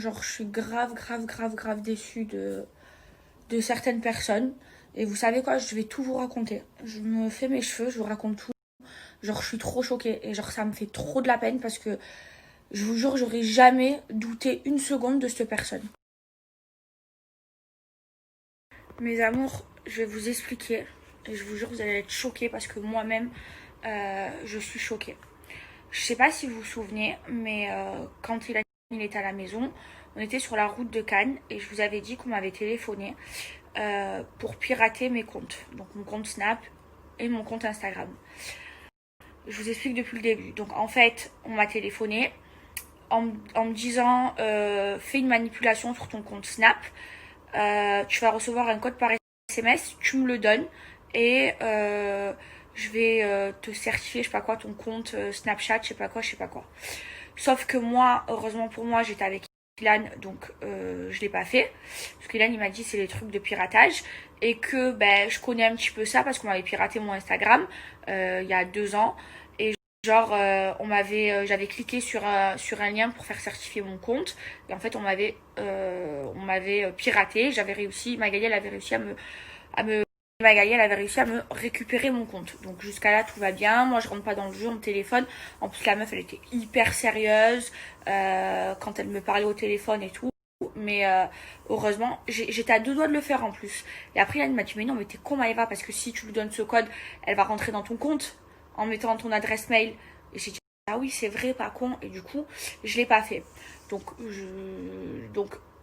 Genre, je suis grave déçue de certaines personnes. Et vous savez quoi, je vais tout vous raconter. Je me fais mes cheveux, je vous raconte tout. Genre, je suis trop choquée. Et genre, ça me fait trop de la peine parce que je vous jure, j'aurais jamais douté une seconde de cette personne. Mes amours, je vais vous expliquer. Et je vous jure, vous allez être choqués parce que moi-même, je suis choquée. Je sais pas si vous vous souvenez, mais quand il était à la maison, on était sur la route de Cannes et je vous avais dit qu'on m'avait téléphoné pour pirater mes comptes. Donc mon compte Snap et mon compte Instagram. Je vous explique depuis le début. Donc en fait, on m'a téléphoné en me disant fais une manipulation sur ton compte Snap. Tu vas recevoir un code par SMS, tu me le donnes et je vais te certifier, je sais pas quoi, ton compte Snapchat, je sais pas quoi. Sauf que moi, heureusement pour moi, j'étais avec Ilan, donc je l'ai pas fait. Parce qu'Ilan, il m'a dit c'est les trucs de piratage. Et que ben, je connais un petit peu ça parce qu'on m'avait piraté mon Instagram il y a 2 ans. Et genre, j'avais cliqué sur un lien pour faire certifier mon compte. Et en fait, on m'avait piraté. J'avais réussi, Magali, elle avait réussi à me Magali, elle avait réussi à me récupérer mon compte. Donc jusqu'à là, tout va bien. Moi, je rentre pas dans le jeu, on me téléphone. En plus, la meuf, elle était hyper sérieuse quand elle me parlait au téléphone et tout. Mais heureusement, j'étais à 2 doigts de le faire en plus. Et après, elle m'a dit, mais non, mais t'es con, Maëva, parce que si tu lui donnes ce code, elle va rentrer dans ton compte en mettant ton adresse mail. Et j'ai dit, ah oui, c'est vrai, pas con. Et du coup, je l'ai pas fait. Donc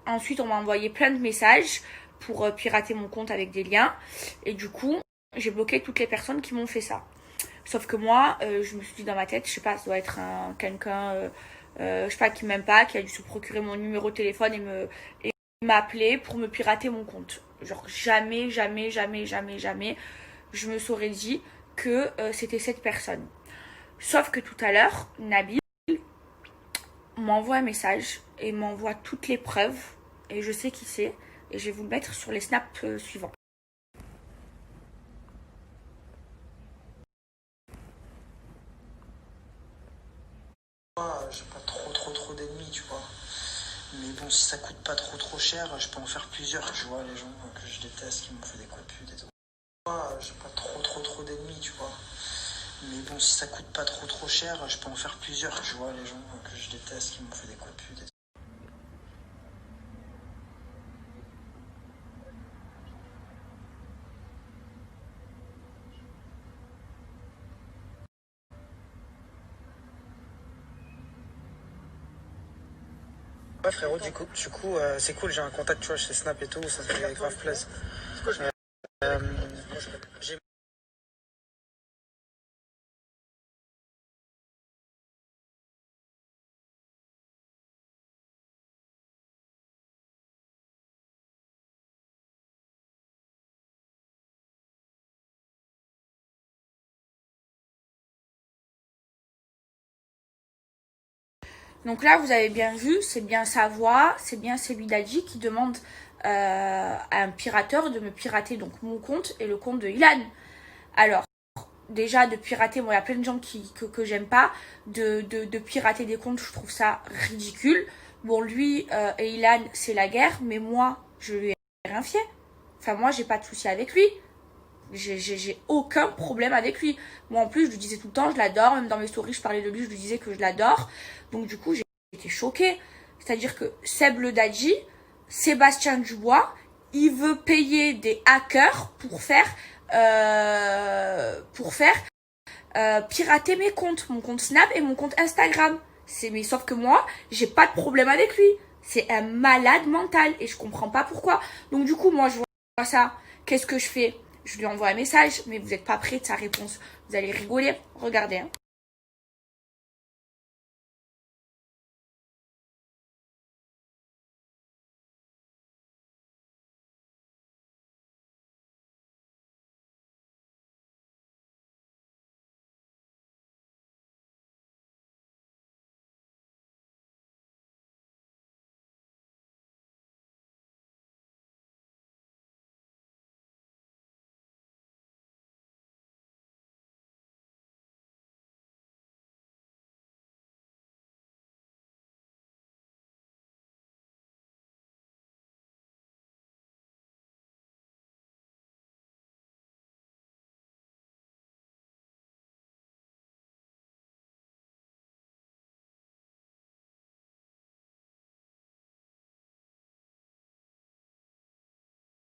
ensuite, on m'a envoyé plein de messages pour pirater mon compte avec des liens. Et du coup, j'ai bloqué toutes les personnes qui m'ont fait ça. Sauf que moi, je me suis dit dans ma tête, je sais pas, ça doit être quelqu'un, je sais pas, qui m'aime pas, qui a dû se procurer mon numéro de téléphone et m'appeler pour me pirater mon compte. Genre jamais, je me serais dit que c'était cette personne. Sauf que tout à l'heure, Nabil m'envoie un message et m'envoie toutes les preuves et je sais qui c'est et je vais vous le mettre sur les snaps suivants. J'ai pas trop d'ennemis, tu vois. Mais bon, si ça coûte pas trop cher, je peux en faire plusieurs, tu vois, les gens que je déteste, qui m'ont fait des coups de pute et tout. J'ai pas trop d'ennemis, tu vois. Mais bon, si ça coûte pas trop cher, je peux en faire plusieurs, tu vois, les gens que je déteste, qui m'ont fait des coups de pute et tout. Ouais, frérot, du coup, c'est cool, j'ai un contact, tu vois, chez Snap et tout, ça fait grave plaisir. Euh, j'ai Donc là, vous avez bien vu, c'est bien sa voix, c'est bien celui d'Adji qui demande à un pirateur de me pirater donc mon compte et le compte de Ilan. Alors, déjà de pirater, moi il y a plein de gens que j'aime pas, de pirater des comptes, je trouve ça ridicule. Bon, lui et Ilan, c'est la guerre, mais moi, je lui ai rien fait. Enfin, moi, j'ai pas de souci avec lui. J'ai aucun problème avec lui. Moi, en plus, je lui disais tout le temps, je l'adore. Même dans mes stories, je parlais de lui, je lui disais que je l'adore. Donc, du coup, j'ai été choquée. C'est-à-dire que Seb le Dadji, Sébastien Dubois, il veut payer des hackers pour faire pirater mes comptes, mon compte Snap et mon compte Instagram. Mais sauf que moi, j'ai pas de problème avec lui. C'est un malade mental et je comprends pas pourquoi. Donc du coup, moi, je vois ça. Qu'est-ce que je fais? Je lui envoie un message, mais vous êtes pas prêt de sa réponse. Vous allez rigoler. Regardez. Hein.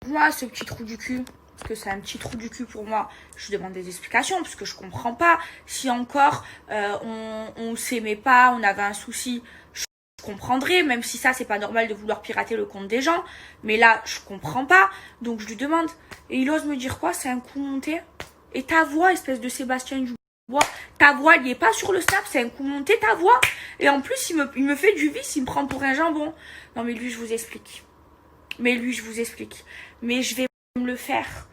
Moi, ce petit trou du cul, parce que c'est un petit trou du cul pour moi, je demande des explications, parce que je comprends pas. Si encore on s'aimait pas, on avait un souci, je comprendrais, même si ça, c'est pas normal de vouloir pirater le compte des gens. Mais là, je comprends pas, donc je lui demande. Et il ose me dire quoi? C'est un coup monté? Et ta voix, espèce de Sébastien Dubois, ta voix, il est pas sur le snap, c'est un coup monté, ta voix. Et en plus, il me fait du vice, il me prend pour un jambon. Non, mais lui, je vous explique. Mais je vais me le faire.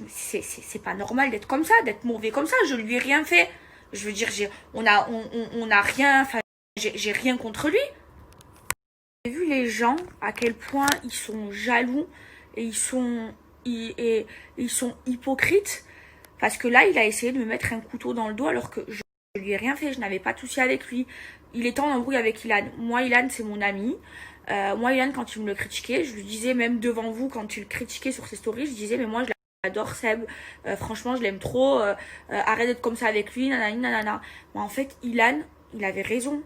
C'est pas normal d'être comme ça, d'être mauvais comme ça. Je lui ai rien fait. Je veux dire, on a rien, enfin, j'ai rien contre lui. J'ai vu les gens, à quel point ils sont jaloux et ils sont hypocrites. Parce que là, il a essayé de me mettre un couteau dans le dos alors que je lui ai rien fait. Je n'avais pas de souci avec lui. Il était en embrouille avec Ilan. Moi, Ilan, c'est mon ami. Moi, Ilan, quand il me le critiquait, je lui disais, même devant vous, quand il le critiquait sur ses stories, je disais, mais moi, je l'adore, Seb. Franchement, je l'aime trop. Arrête d'être comme ça avec lui, nanani, nanana. Mais en fait, Ilan, il avait raison.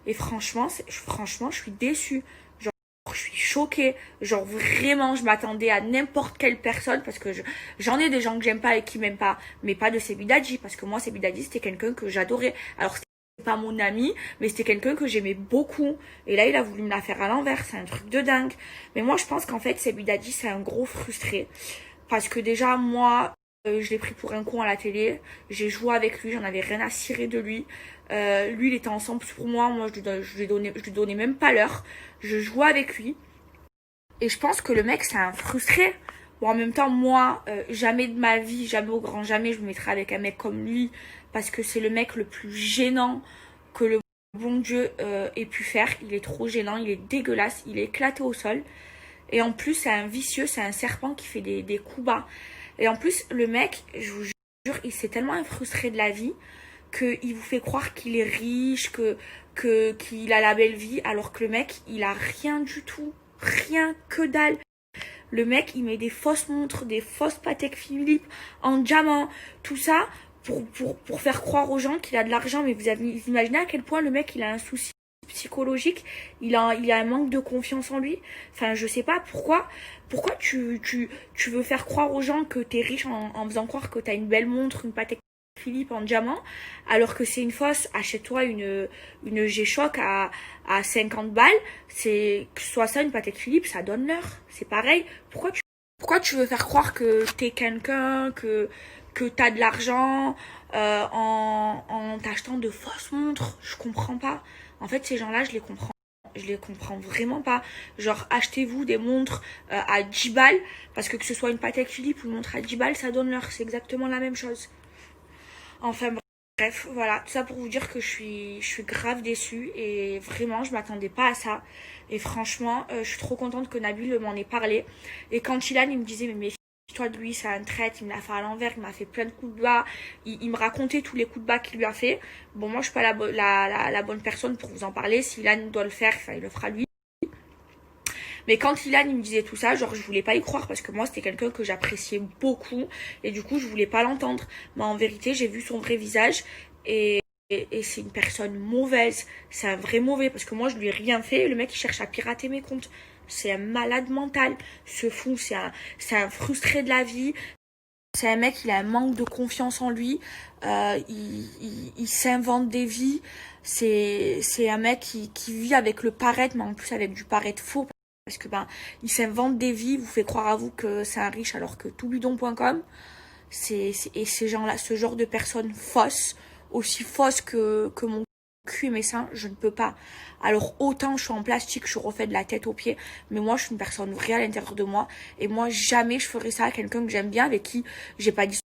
Et franchement, je suis déçue. Genre, je suis choquée. Genre, vraiment, je m'attendais à n'importe quelle personne parce que j'en ai des gens que j'aime pas et qui m'aiment pas. Mais pas de Sebidadji. Parce que moi, Sebidadji, c'était quelqu'un que j'adorais. Alors, c'était pas mon ami, mais c'était quelqu'un que j'aimais beaucoup. Et là, il a voulu me la faire à l'envers. C'est un truc de dingue. Mais moi, je pense qu'en fait, Sebidadji, c'est un gros frustré. Parce que déjà, moi, je l'ai pris pour un con à la télé. J'ai joué avec lui, j'en avais rien à cirer de lui. Lui, il était ensemble pour moi. Moi, je lui donnais même pas l'heure. Je jouais avec lui. Et je pense que le mec, c'est un frustré. Bon, en même temps, moi, jamais de ma vie, jamais au grand jamais, je me mettrai avec un mec comme lui. Parce que c'est le mec le plus gênant que le bon Dieu ait pu faire. Il est trop gênant, il est dégueulasse, il est éclaté au sol. Et en plus, c'est un vicieux, c'est un serpent qui fait des coups bas. Et en plus, le mec, je vous jure, il s'est tellement frustré de la vie qu'il vous fait croire qu'il est riche, qu'il a la belle vie, alors que le mec, il a rien du tout. Rien que dalle. Le mec, il met des fausses montres, des fausses Patek Philippe en diamant, tout ça pour faire croire aux gens qu'il a de l'argent. Mais vous imaginez à quel point le mec, il a un souci psychologique, il a un manque de confiance en lui. Enfin, je sais pas pourquoi tu veux faire croire aux gens que t'es riche en faisant croire que t'as une belle montre, une Patek Philippe en diamant, alors que c'est une fausse. Achète-toi une G-Shock à 50 balles, c'est que ce soit ça, une Patek Philippe, ça donne l'heure. C'est pareil. Pourquoi tu veux faire croire que t'es quelqu'un, que t'as de l'argent en t'achetant de fausses montres? Je comprends pas. En fait, ces gens-là, je les comprends vraiment pas. Genre, achetez-vous des montres à 10 balles, parce que ce soit une Patek Philippe ou une montre à 10 balles, ça donne l'heure. C'est exactement la même chose. Enfin bref, voilà, tout ça pour vous dire que je suis grave déçue et vraiment je m'attendais pas à ça. Et franchement, je suis trop contente que Nabil m'en ait parlé. Et quand il me disait mais méfie-toi de lui, c'est un traître, il me l'a fait à l'envers, il m'a fait plein de coups de bas, il me racontait tous les coups de bas qu'il lui a fait. Bon, moi je suis pas la bonne personne pour vous en parler. Si Ilan doit le faire, enfin, il le fera lui. Mais quand Ilan il me disait tout ça, genre je voulais pas y croire parce que moi c'était quelqu'un que j'appréciais beaucoup et du coup je voulais pas l'entendre. Mais en vérité j'ai vu son vrai visage et c'est une personne mauvaise, c'est un vrai mauvais parce que moi je lui ai rien fait. Le mec il cherche à pirater mes comptes, c'est un malade mental, ce fou, c'est un frustré de la vie. C'est un mec, il a un manque de confiance en lui, il s'invente des vies. C'est un mec qui vit avec le paraître, mais en plus avec du paraître faux. Parce que il s'invente des vies, vous fait croire à vous que c'est un riche alors que toutbidon.com. Et ces gens-là, ce genre de personnes fausses, aussi fausses que mon cul et mes seins, je ne peux pas. Alors autant je suis en plastique, je suis refait de la tête aux pieds, mais moi je suis une personne vraie à l'intérieur de moi. Et moi jamais je ferais ça à quelqu'un que j'aime bien, avec qui j'ai pas d'histoire.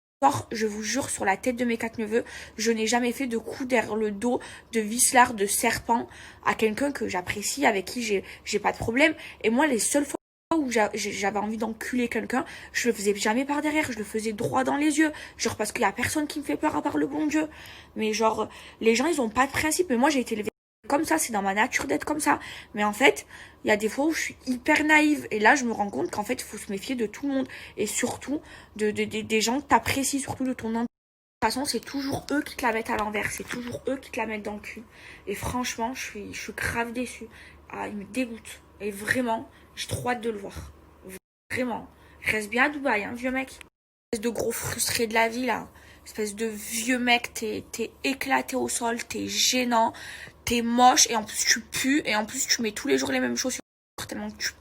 Je vous jure sur la tête de mes 4 neveux, je n'ai jamais fait de coup derrière le dos, de vicelard, de serpent à quelqu'un que j'apprécie, avec qui j'ai pas de problème. Et moi, les seules fois où j'avais envie d'enculer quelqu'un, je le faisais jamais par derrière, je le faisais droit dans les yeux. Genre parce qu'il y a personne qui me fait peur à part le bon Dieu. Mais genre, les gens, ils ont pas de principe. Mais moi, j'ai été élevée comme ça, c'est dans ma nature d'être comme ça. Mais en fait, il y a des fois où je suis hyper naïve. Et là, je me rends compte qu'en fait, il faut se méfier de tout le monde. Et surtout, des gens que t'apprécies, surtout de ton entourage. De toute façon, c'est toujours eux qui te la mettent à l'envers. C'est toujours eux qui te la mettent dans le cul. Et franchement, je suis grave déçue. Ah, il me dégoûte. Et vraiment, j'ai trop hâte de le voir. Vraiment. Reste bien à Dubaï, hein, vieux mec. Espèce de gros frustré de la vie, là. Espèce de vieux mec, t'es éclaté au sol, t'es gênant, t'es moche, et en plus tu pues, et en plus tu mets tous les jours les mêmes chaussures, tellement que tu